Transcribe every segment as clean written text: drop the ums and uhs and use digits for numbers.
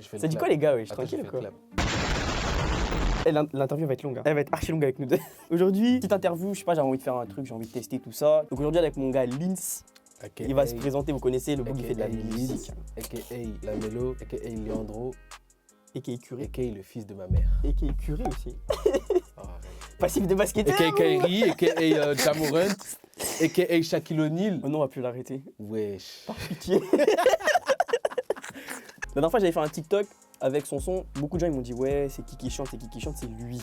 Je fais le Ça dit clap. quoi les gars, ouais, je suis Attends, tranquille je ou fais le quoi? clap. L'interview va être longue, hein. Elle va être archi longue avec nous deux. Aujourd'hui, petite interview, je sais pas, j'ai envie de faire un truc, j'ai envie de tester tout ça. Donc aujourd'hui avec mon gars Lins, il va se présenter, vous connaissez, le bout qui fait de la musique. A.K.A. La Mélo, A.K.A. Leandro, Et qui est curé. A.K.A. le fils de ma mère. Et qui est curé aussi. Oh, arrête. Passif de basketteur. A.K.A. Kairi, A.K.A. Jamorant, A.K.A. Shaquille O'Neal. Oh non, on va plus l'arrêter. Wesh. Par pitié. La dernière fois, j'avais fait un TikTok avec son son. Beaucoup de gens ils m'ont dit ouais, c'est qui chante, c'est lui.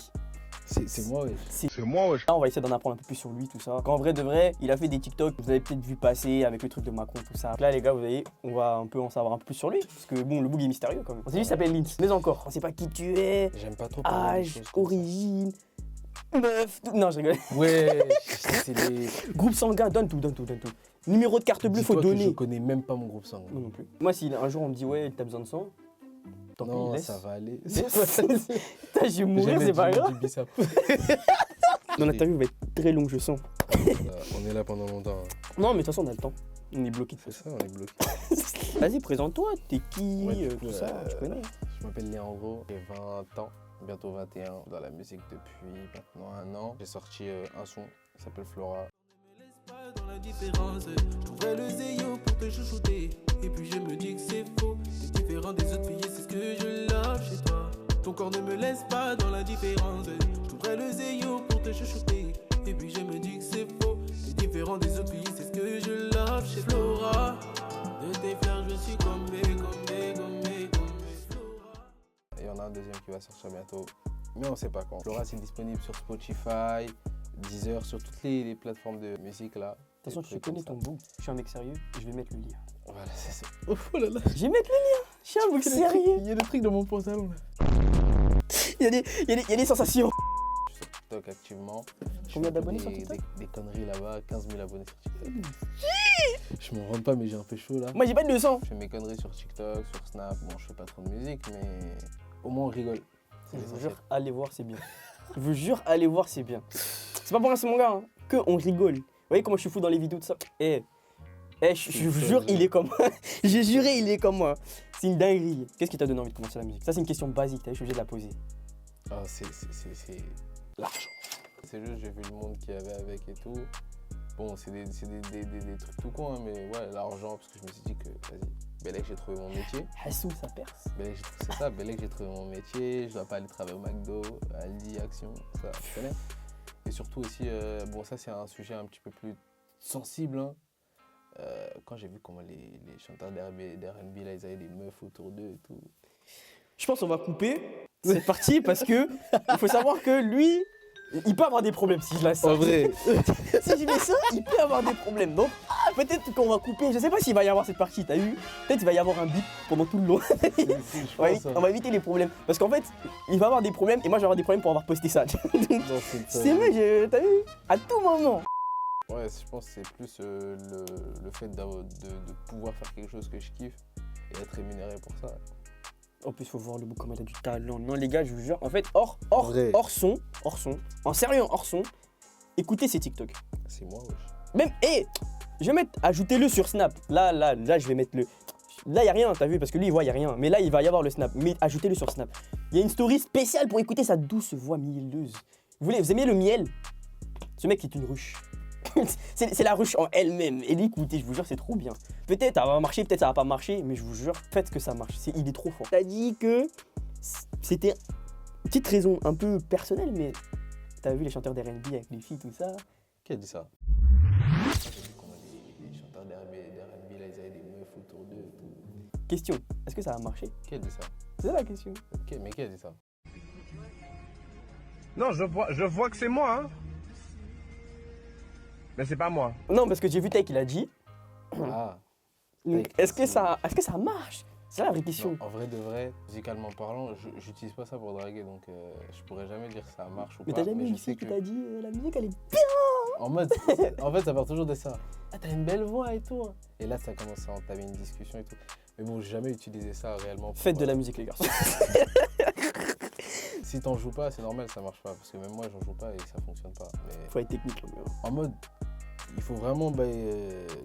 C'est moi, wesh. C'est moi, wesh. Là, on va essayer d'en apprendre un peu plus sur lui, tout ça. Qu'en vrai de vrai, il a fait des TikTok, vous avez peut-être vu passer avec le truc de Macron, tout ça. Là, les gars, vous voyez, on va un peu en savoir un peu plus sur lui. Parce que bon, le boug est mystérieux quand même. On sait juste qu'il s'appelle Lins. Mais encore, on sait pas qui tu es, J'aime pas trop parler des âge, choses comme ça. origine, meuf, tout. Non, je rigole. Wesh, c'est des... Groupe sanguin, donne tout. Numéro de carte bleue, faut Dis-toi que donner. je connais même pas mon groupe sanguin. Moi non plus. Moi, si un jour on me dit ouais, t'as besoin de sang, tant pis, Non, laisse. ça va aller. Putain, je vais mourir, c'est pas grave. Mon interview va être très longue, je sens. On est là pendant longtemps. hein. Non, mais de toute façon, on a le temps. On est bloqué de C'est ça. ça, on est bloqué. Vas-y, présente-toi. T'es qui Ouais, du coup, tout ça, tu connais. Je m'appelle Leandro, j'ai 20 ans, bientôt 21, dans la musique depuis maintenant 1 an. J'ai sorti un son qui s'appelle Flora. Pas dans la différence, je trouverai le zéyo pour te chouchouter. Et puis je me dis que c'est faux, t'es différent des autres filles, c'est ce que je love chez toi. Ton corps ne me laisse pas dans la différence, je trouverai le zéyo pour te chouchouter. Et puis je me dis que c'est faux, t'es différent des autres filles, c'est ce que je love chez Flora. De tes fleurs, je suis comme Flora. Et il y en a un deuxième qui va sortir bientôt, mais on sait pas quand. Flora, c'est disponible sur Spotify, Deezer, sur toutes les plateformes de musique là. De toute façon, tu connais ton bout. Je suis un mec sérieux, je vais mettre le lien. Voilà, c'est ça. Oh là là. Je vais mettre le lien. Je suis un mec sérieux. Il y a des trucs dans mon pantalon là. Il y a des sensations. Je suis sur TikTok activement. Je Combien fais d'abonnés des- sur TikTok? des conneries là-bas, 15 000 abonnés sur TikTok. Je m'en rends pas, mais j'ai un peu chaud là. Moi, j'ai pas de leçon. Je fais mes conneries sur TikTok, sur Snap. Bon, je fais pas trop de musique, mais au moins on rigole. C'est Je vous l'essentiel. jure, allez voir, c'est bien. Je vous jure, allez voir, c'est bien. C'est pas pour rien, c'est mon gars, hein. Que on rigole. Vous voyez comment je suis fou dans les vidéos de ça. Je vous jure, il est comme moi. J'ai juré, il est comme moi. C'est une dinguerie. Qu'est-ce qui t'a donné envie de commencer la musique? Ça, c'est une question basique, t'as vu, je suis obligé de la poser. Ah, c'est l'argent. C'est juste, j'ai vu le monde qu'il y avait avec et tout. Bon, c'est des trucs tout con, hein, mais ouais, l'argent, parce que je me suis dit que, vas-y, Bellec, j'ai trouvé mon métier. Hassou, ça perce. Bellec, c'est ça, Bellec, j'ai trouvé mon métier. Je dois pas aller travailler au McDo, Aldi, Action, ça, tu connais. Et surtout aussi, bon, ça, c'est un sujet un petit peu plus sensible, hein. Quand j'ai vu comment les chanteurs d'R&B, là, ils avaient des meufs autour d'eux et tout. Je pense qu'on va couper cette partie parce que il faut savoir que lui, il peut avoir des problèmes si je laisse ça. En vrai. Si je mets ça, il peut avoir des problèmes. Donc, peut-être qu'on va couper. Je sais pas s'il va y avoir cette partie, t'as vu? Peut-être qu'il va y avoir un bip pendant tout le long. On va éviter les problèmes. Parce qu'en fait, il va avoir des problèmes et moi je vais avoir des problèmes pour avoir posté ça. Donc, c'est vrai, t'as vu? À tout moment. Ouais, je pense que c'est plus le fait de pouvoir faire quelque chose que je kiffe et être rémunéré pour ça. En plus, faut voir le bout comme elle a du talent. Non, les gars, je vous jure. En fait, hors son, en sérieux, hors son, écoutez ces TikTok. C'est moi, wesh. Même, je vais mettre, ajoutez-le sur Snap. Là, je vais mettre le. Là, il n'y a rien, t'as vu, parce que lui, il voit, il n'y a rien. Mais là, il va y avoir le Snap. Mais ajoutez-le sur Snap. Il y a une story spéciale pour écouter sa douce voix mielleuse. Vous aimez le miel? Ce mec est une ruche. c'est la ruche en elle-même. Et l'écoutez, je vous jure, c'est trop bien. Peut-être ça va marcher, peut-être ça va pas marcher, mais je vous jure, faites que ça marche. Il est trop fort. T'as dit que c'était une petite raison un peu personnelle, mais t'as vu les chanteurs d'R&B avec les filles, tout ça. Qui a dit ça? J'ai vu comment les chanteurs d'R&B, là, ils avaient des meufs autour d'eux et tout. Question, est-ce que ça va marcher? Qui a dit ça? C'est ça la question. Ok, mais qui a dit ça? Non, je vois que c'est moi, hein. Mais c'est pas moi. Non, parce que j'ai vu Tay qu'il a dit. Ah. Donc, est-ce que ça marche? C'est la vraie question. Non, en vrai de vrai, musicalement parlant, j'utilise pas ça pour draguer, donc je pourrais jamais dire ça marche ou Mais pas. t'as jamais eu je une fille sais qui que t'a dit la musique elle est bien. en mode, en fait, ça part toujours de ça. Ah, t'as une belle voix et tout. Hein. Et là, ça commence à entamer une discussion et tout. Mais bon, j'ai jamais utilisé ça réellement. Pour, Faites de la musique les garçons. Si t'en joues pas, c'est normal, ça marche pas. Parce que même moi, j'en joue pas et ça fonctionne pas. Mais Faut être technique là. en mode, il faut vraiment,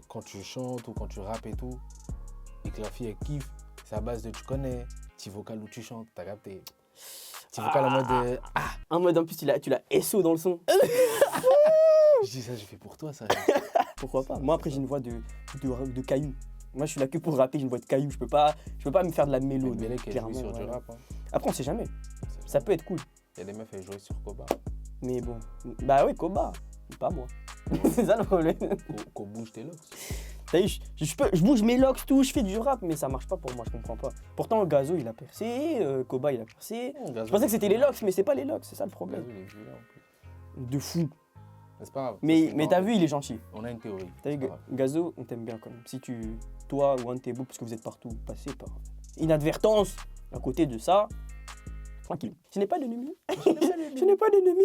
quand tu chantes ou quand tu rappes et tout, et que la fille elle kiffe, C'est à base de tu connais, petit vocal où tu chantes, t'as capté. Petit vocal en mode En mode, en plus, tu l'as SO dans le son. je dis ça, j'ai fait pour toi ça. Pourquoi pas? Moi, après, j'ai une voix de caillou. Moi, je suis là que pour rapper, j'ai une voix de caillou. Je peux pas me faire de la mélo. Mais qui a joué clairement, sur du voilà. rap. Hein. Après, on sait jamais. Ça peut être cool. Il y a des meufs, elles jouaient sur Koba. Mais bon. Bah oui, Koba. Pas moi. C'est ça le problème. Qu'on bouge tes locks. T'as vu, je bouge mes locks, tout, je fais du rap, mais ça marche pas pour moi, je comprends pas. Pourtant, Gazo, il a percé, Koba, il a percé. Je pensais que c'était les locks, mais c'est pas les locks, c'est ça le problème. Gazo, il est violent en plus. De fou. Mais c'est pas grave. Mais t'as vu, il est gentil. On a une théorie. T'as vu, c'est pas grave. Gazo, on t'aime bien quand même. Si toi ou un de tes beaux, parce que vous êtes partout, passez par inadvertance. À côté de ça, tranquille. Je n'ai pas d'ennemi. Je n'ai pas d'ennemi.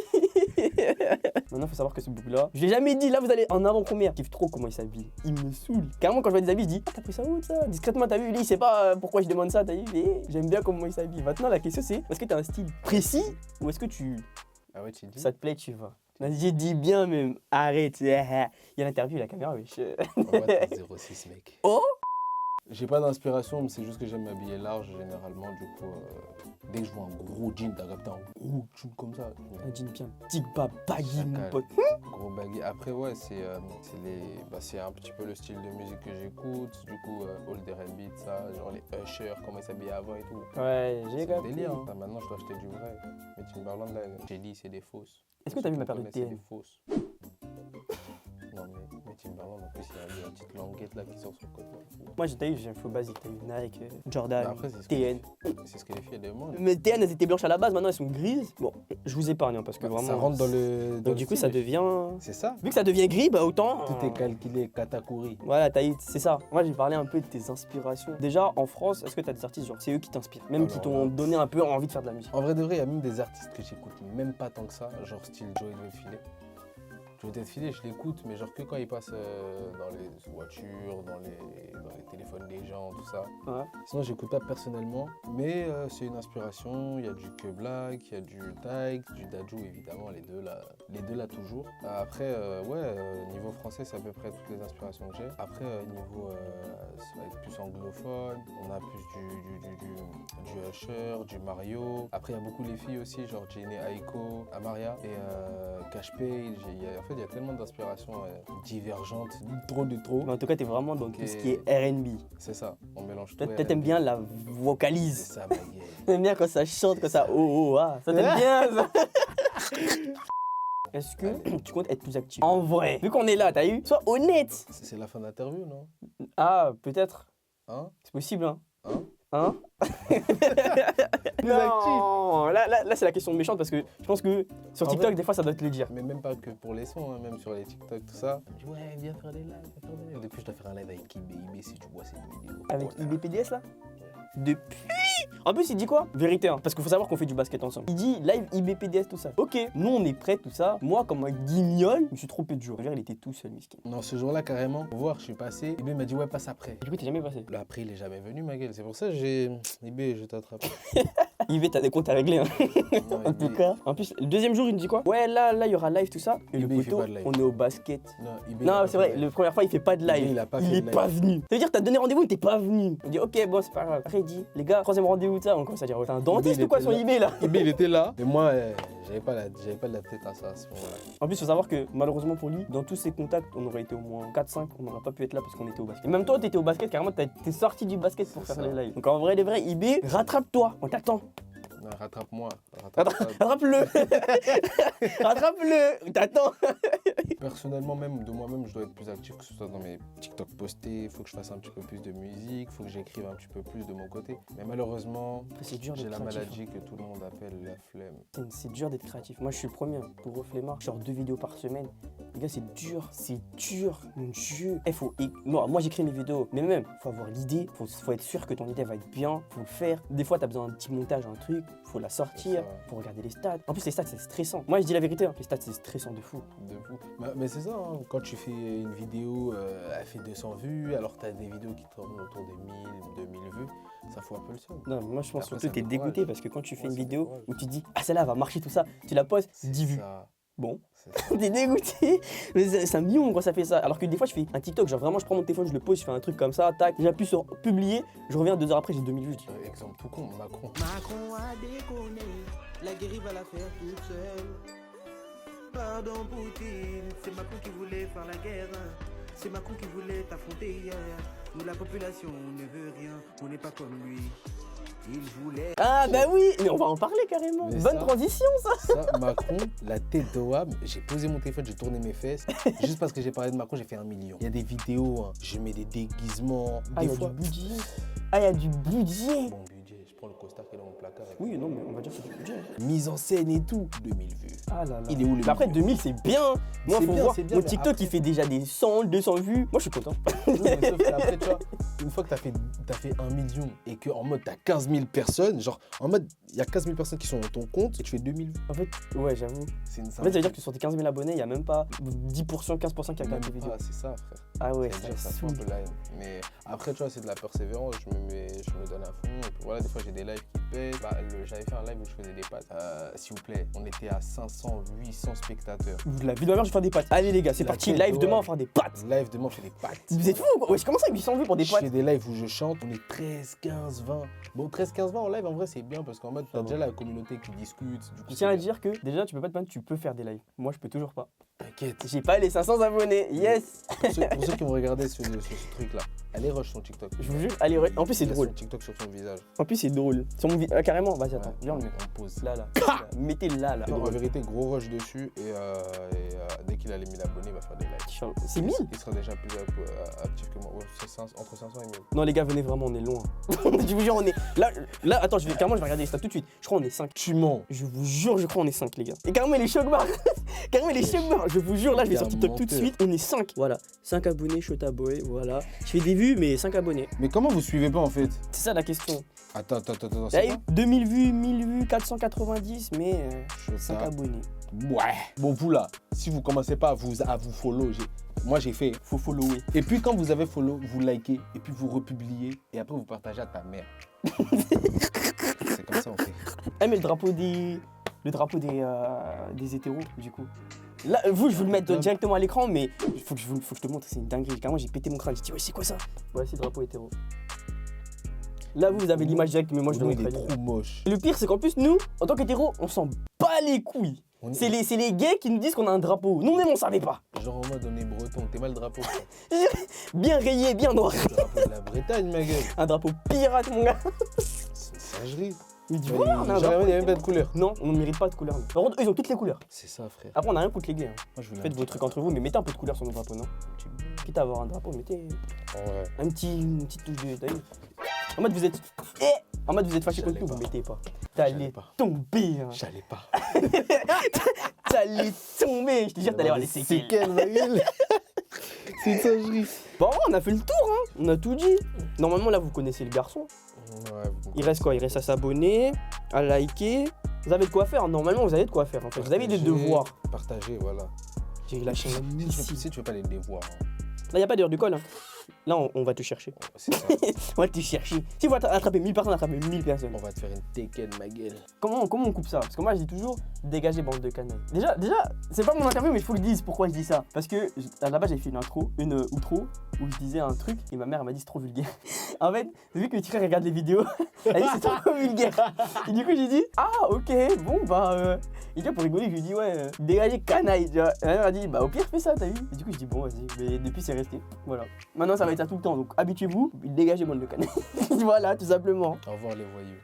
Maintenant, faut savoir que ce bouc-là, je l'ai jamais dit, là vous allez en avant-première. Je kiffe trop comment il s'habille. Il me saoule. Carrément, quand je vois des habits, je dis, ah, t'as pris ça où ça? Discrètement, t'as vu, lui, il sait pas pourquoi je demande ça, t'as vu, mais j'aime bien comment il s'habille. Maintenant, la question c'est, est-ce que t'as un style précis ou est-ce que Ah ouais, tu dis. ça te plaît, tu vas? J'ai dit bien même, arrête. Il y a l'interview, la caméra, wesh. Ouais, t'es 06 mec. Oh. J'ai pas d'inspiration, mais c'est juste que j'aime m'habiller large généralement. Du coup, dès que je vois un gros jean, t'as capté un gros jean comme ça. Un jean bien tic bas, baggy, mon Chacal. pote. Gros baggy. Après, ouais, c'est un petit peu le style de musique que j'écoute. Du coup, Old R&B, ça, genre les Usher, comment ils s'habillaient avant et tout. Ouais, j'ai C'est un capté. délire. Hein. Maintenant, je dois acheter du vrai. Mais Timberland, là, j'ai dit, c'est des fausses. Est-ce que t'as vu ma paire de Connais, c'est TN? des fausses. Non, mais Timberland, en plus, il y a la petite languette là qui sort sur le côté. Moi, j'ai un faux basique. T'as eu Nike, Jordan, Mais après, c'est ce TN. C'est ce que les filles demandent. Mais TN, elles étaient blanches à la base, maintenant elles sont grises. Bon, je vous épargne hein, parce que Bah, vraiment. ça rentre dans le. Donc dans du le coup, style, ça mais devient. C'est ça. Vu que ça devient gris, bah autant. Tout est calculé, katakuri. Voilà, c'est ça. Moi, j'ai parlé un peu de tes inspirations. Déjà, en France, est-ce que t'as des artistes, genre, c'est eux qui t'inspirent, même Alors qui t'ont là. donné un peu envie de faire de la musique? En vrai de vrai, il y a même des artistes que j'écoute même pas tant que ça, genre style Joey Delphine. Joey Delphine, je l'écoute, mais genre que quand il passe dans les voitures, dans les téléphones des gens, tout ça. Ouais. Sinon, j'écoute pas personnellement, mais c'est une inspiration. Il y a du Que Black, il y a du Tyke, du Dadju évidemment, les deux là toujours. Après, niveau français, c'est à peu près toutes les inspirations que j'ai. Après, niveau, ça va être plus anglophone, on a plus du Usher, du Mario. Après, il y a beaucoup les filles aussi, genre Jenny Aiko, Amaria et Cash Page. En fait, il y a tellement d'inspirations divergentes, trop. Mais en tout cas, t'es vraiment dans tout Ok. ce qui est R&B. C'est ça, on mélange tout. Toi, t'aimes bien la C'est vocalise. ça, ma gueule. T'aimes bien quand ça chante, quand ça ah. Ça t'aime bien, ça. Est-ce que tu comptes être plus actif? En vrai, vu qu'on est là, t'as eu? Sois honnête. C'est la fin d'interview, non? Ah, peut-être. Hein? C'est possible, hein? Hein? Hein? Non, là c'est la question méchante parce que je pense que sur En TikTok, vrai- des fois, ça doit te le dire. Mais même pas que pour les sons, hein, même sur les TikTok, tout ça. Elle me dit, ouais, viens faire des lives, viens faire des lives. Depuis, je dois faire un live avec IB, si tu vois cette vidéo. Avec Oh là. IBPDS là? Depuis. En plus, il dit quoi? Vérité, hein, parce qu'il faut savoir qu'on fait du basket ensemble. Il dit live IBPDS, tout ça. Ok, nous on est prêts, tout ça. Moi, comme un guignol, je me suis trompé de jour. Il était tout seul, miskin. Non, ce jour-là, carrément, pour voir, je suis passé. IB m'a dit, ouais, passe après. Du coup, t'es jamais passé. Là, après, il est jamais venu, ma gueule. C'est pour ça que j'ai. IB, je t'attrape. IB, t'as des comptes à régler, hein. Non, En IB, tout cas. En plus, le deuxième jour, il me dit quoi? Ouais, là, il y aura live, tout ça. Et le IB, il fait poteau, pas de live. on est au basket. Non, IB, il a Non, pas c'est vrai, fait de la live. première fois, il fait pas de live. IB, il a pas fait de est live. pas venu. Ça veut dire, t'as donné rendez-vous, il t'es pas venu. On dit, ok, bon, c'est pas grave. Après, il dit, les gars, troisième rendez-vous, ça. On commence à dire, ouais, t'es un dentiste il ou quoi était sur là. IB là? IB, il était là. Mais moi, j'avais pas la tête à ça à ce moment-là. En plus, il faut savoir que malheureusement pour lui, dans tous ses contacts, on aurait été au moins 4-5, on n'aurait pas pu être là parce qu'on était au basket. Et même toi, t'étais au basket, carrément, t'es sorti du basket pour C'est faire ça. les lives. Donc en vrai, les vrais, IB, rattrape-toi, on t'attend. Non, rattrape-moi. Rattrape-toi. Rattrape-le. Rattrape-le, on t'attend. Personnellement, même de moi-même, je dois être plus actif, que ce soit dans mes TikTok postés. Il faut que je fasse un petit peu plus de musique, il faut que j'écrive un petit peu plus de mon côté. Mais malheureusement, C'est dur j'ai d'être la créatif. maladie que tout le monde appelle la flemme. C'est dur d'être créatif. Moi, je suis le premier pour flemmard. Je sors 2 vidéos par semaine. Les gars, c'est dur, mon Dieu. Moi, j'écris mes vidéos, mais même, faut avoir l'idée, faut être sûr que ton idée va être bien, faut le faire. Des fois, t'as besoin d'un petit montage, un truc, faut la sortir, C'est ça. faut regarder les stats. En plus, les stats, c'est stressant. Moi, je dis la vérité, hein, les stats, c'est stressant de fou. De fou. Mais c'est ça, hein, quand tu fais une vidéo, elle fait 200 vues, alors que tu as des vidéos qui tournent autour de 1000, 2000 vues, ça fout un peu le seum. Non, moi, je pense Après, surtout ça que t'es décourage. dégoûté parce que quand tu fais Ouais, une ça vidéo décourage. où tu dis, ah, celle-là va marcher, tout ça, tu la poses, 10 vues. Ça. Bon, C'est ça. t'es dégoûté. Mais c'est un million quand ça fait ça. Alors que des fois, je fais un TikTok, genre vraiment, je prends mon téléphone, je le pose, je fais un truc comme ça, tac, j'appuie sur publier, je reviens 2 heures après, j'ai 2000 vues. Exemple tout con, Macron. Macron a déconné, la guerre va la faire toute seule. Pardon Poutine, c'est Macron qui voulait faire la guerre. C'est Macron qui voulait t'affronter hier. Nous la population ne veut rien, on n'est pas comme lui. Il voulait... Ah bah oui, mais on va en parler carrément. Mais Bonne ça- transition ça. Ça, Macron, la tête de Wam, j'ai posé mon téléphone, j'ai tourné mes fesses. Juste parce que j'ai parlé de Macron, j'ai fait 1 million. Il y a des vidéos, hein, je mets des déguisements. Ah, Des y a fois. du budget. Ah, y a du budget. Bon budget, je prends le costard qui est dans mon placard. Oui, non, mais on va dire que c'est du budget. Mise en scène et tout, 2000 vues. Ah là là. Il est où le Mais après, milieu 2000, c'est bien. Moi, C'est faut bien, voir. c'est bien, Mon mais TikTok, après- il fait déjà des 100, 200 vues. Moi, je suis content. Non, mais sauf qu'après, tu vois, une fois que t'as fait 1 million et que en mode t'as 15 000 personnes, genre en mode il y a 15 000 personnes qui sont dans ton compte et tu fais 2000 vues. En fait, ouais, j'avoue. C'est une En fait, ça veut dire que sur tes 15 000 abonnés, il y a même pas 10%, 15% qui regardent même tes vidéos. pas, c'est ça, frère. Ah ouais, C'est-à-dire, ça ça fout un saoule. peu la haine. Mais après, tu vois, c'est de la persévérance. Je me donne à fond. Et puis voilà, des fois, j'ai des lives qui pèsent. Bah, j'avais fait un live où je faisais des pâtes. S'il vous plaît, on était à 500, 800 spectateurs. La vie de ma mère, je vais faire des pâtes. Allez, les gars, c'est La parti. tête Live de demain, on Wam. va faire des pâtes. Live, demain, on fait des pâtes. Vous êtes fous ou quoi? Ouais, comment ça, 800 vues pour des Je pâtes? fais des lives où je chante. On est 13, 15, 20. Bon, 13, 15, 20 en live, en vrai, c'est bien parce qu'en mode, t'as Ça déjà la communauté qui discute. Du coup, Je tiens à c'est bien. dire que déjà, tu peux pas te plaindre, tu peux faire des lives. Moi, je peux toujours pas. T'inquiète. J'ai pas les 500 abonnés. Yes. Pour ceux qui vont regarder ce truc-là, allez rush son TikTok. Je vous jure, allez, en plus, c'est Il y a drôle. son TikTok sur son visage. En plus, c'est drôle. Sur mon ah, carrément, vas-y, attends. Ouais, Viens, on le met. on pose. Là, là. Mettez là, là. Non, en vérité, gros rush dessus et dès qu'il a les 1000 abonnés, il va faire des lives. C'est 1000? Il sera déjà plus actif que moi. Ouais, c'est entre 500 et 1000. Non, les gars, venez vraiment, on est loin. Je vous jure, on est. Là, attends, carrément, je vais regarder les stats tout de suite. Je crois qu'on est 5. Tu mens. Je vous jure, je crois qu'on est 5, les gars. Et carrément, les chocs barres. Carrément, les chocs barres. Je vous jure, là, je vais T'es sur un TikTok tout de menteur. suite. On est 5. Voilà. 5 abonnés, Shota Boy. Voilà. Je fais des vues, mais 5 abonnés. Mais comment vous suivez pas en fait? C'est ça la question. Attends, Il y c'est a eu quoi? 2000 vues, 1000 vues, 490, mais Je 5 sais. abonnés. Ouais. Bon, vous là, si vous commencez pas à vous follow, moi j'ai fait. Faut follower. Et puis quand vous avez follow, vous likez et puis vous republiez et après vous partagez à ta mère. C'est comme ça on fait. Eh, mais le drapeau des hétéros, du coup. Là, vous, je vais le mettre directement à l'écran, mais il faut que je te montre, c'est une dinguerie. Carrément, j'ai pété mon crâne. J'ai dit, ouais, c'est quoi ça? Ouais, c'est le drapeau hétéro. Là, vous avez l'image directe, mais moi, je le Nous, il est mettrai. trop moche. Le pire, c'est qu'en plus, nous, en tant qu'hétéros, on s'en bat les couilles. On est- C'est les gays qui nous disent qu'on a un drapeau. Nous-mêmes, on savait pas. Genre en mode on est breton, t'es mal le drapeau. quoi. Bien rayé, bien noir. Le drapeau de la Bretagne, ma gueule. Un drapeau pirate, mon gars. C'est une singerie. Mais du Ouais, coup, on a un genre, drapeau. il y a même pas de couleur. Non, on ne mérite pas de couleur. Par contre, eux, ils ont toutes les couleurs. C'est ça, frère. Après, on a rien contre les gays. Hein. Moi, je voulais Faites un vos petit trucs entre vous, mais mettez un peu de couleur sur nos drapeaux, non? Quitte à avoir un drapeau, mettez Ouais. une petite touche de. T'as vu? En mode, vous êtes. En mode, vous êtes fâché contre J'allais nous, vous pas. mettez pas. J'allais T'allais pas. tomber. Hein. J'allais pas. T'allais tomber. Je te jure, t'allais avoir les séquelles. ma gueule. C'est une singerie. Bon, on a fait le tour, hein. On a tout dit. Normalement, là, vous connaissez le garçon. Ouais, Il reste quoi? Il reste à s'abonner, à liker. Vous avez de quoi faire. Normalement, vous avez de quoi faire. En fait, vous avez des devoirs. Partager, voilà. J'ai lâché un ici. Si tu veux pas les devoirs, hein. Là, il n'y a pas d'heure de colle. Hein. Là, on va te chercher. C'est ça. On va te chercher. Si vous attrapez 1000 personnes, attrapez 1000 personnes. On va te faire une Tekken, ma gueule. Comment on coupe ça? Parce que moi, je dis toujours, dégagez bande de canailles. Déjà, c'est pas mon interview, mais il faut que je dise pourquoi je dis ça. Parce que à la base, j'avais fait une outro, où je disais un truc, et ma mère elle m'a dit c'est trop vulgaire. En fait, vu que mes frères regardent les vidéos, elle dit c'est trop vulgaire. Et du coup, j'ai dit, ah ok, bon bah. Et tu vois, pour rigoler, je lui ai dit, ouais, dégagez canaille, tu vois. Et elle m'a dit, bah au pire, fais ça, t'as vu? Et du coup, je dis, bon, vas-y. Mais depuis, c'est resté. Voilà. Maintenant, ça va être ça tout le temps, donc habituez-vous, dégagez bande de canaille. Voilà, tout simplement. Au revoir les voyous.